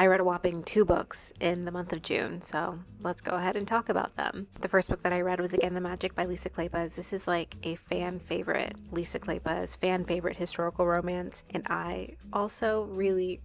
I read a whopping 2 books in the month of June, so let's go ahead and talk about them. The first book that I read was Again the Magic by Lisa Kleypas. This is like a fan favorite, Lisa Kleypas fan favorite historical romance, and I also really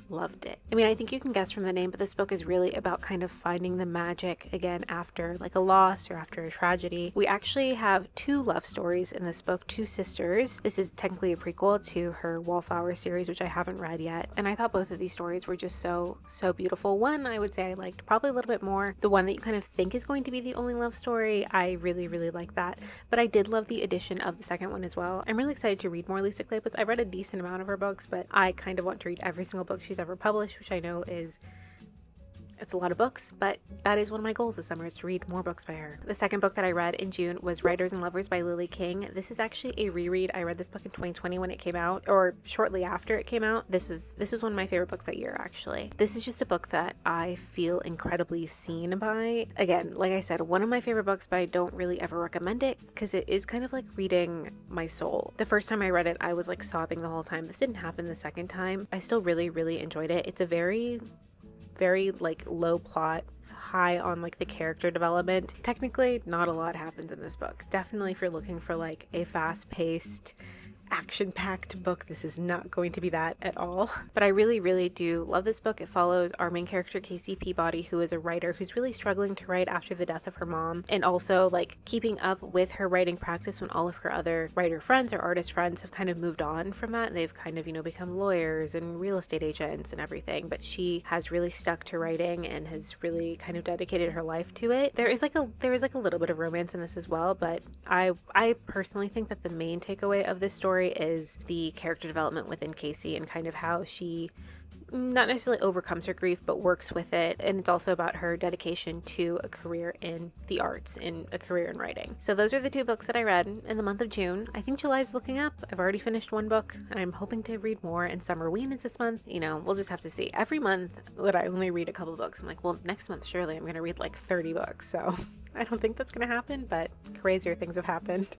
loved it. I mean, I think you can guess from the name, but this book is really about kind of finding the magic again after like a loss or after a tragedy. We actually have 2 love stories in this book, 2 sisters. This is technically a prequel to her Wallflower series, which I haven't read yet, and I thought both of these stories were just so beautiful. One I would say I liked probably a little bit more. The one that you kind of think is going to be the only love story, I really like that, but I did love the addition of the second one as well. I'm really excited to read more Lisa Kleypas. I read a decent amount of her books, but I kind of want to read every single book she's ever published, which I know it's a lot of books, but that is one of my goals this summer, is to read more books by her. The second book that I read in June was Writers and Lovers by Lily King. This is actually a reread. I read this book in 2020 when it came out, or shortly after it came out. This was one of my favorite books that year, actually. This is just a book that I feel incredibly seen by. Again, like I said, one of my favorite books, but I don't really ever recommend it because it is kind of like reading my soul. The first time I read it, I was like sobbing the whole time. This didn't happen the second time. I still really enjoyed it. It's a very like low plot, high on like the character development. Technically, not a lot happens in this book. Definitely if you're looking for like a fast-paced, action-packed book, this is not going to be that at all. But I really do love this book. It follows our main character, Casey Peabody, who is a writer who's really struggling to write after the death of her mom, and also like keeping up with her writing practice when all of her other writer friends or artist friends have kind of moved on from that. They've kind of, become lawyers and real estate agents and everything, but she has really stuck to writing and has really kind of dedicated her life to it. There is like a little bit of romance in this as well, but I personally think that the main takeaway of this story is the character development within Casey and kind of how she not necessarily overcomes her grief, but works with it. And it's also about her dedication to a career in the arts, in a career in writing. So those are the 2 books that I read in the month of June. I think July's looking up. I've already finished 1 book and I'm hoping to read more, and Summerween is this month. We'll just have to see. Every month that I only read a couple books, I'm like, well, next month surely I'm going to read like 30 books. So I don't think that's going to happen, but crazier things have happened.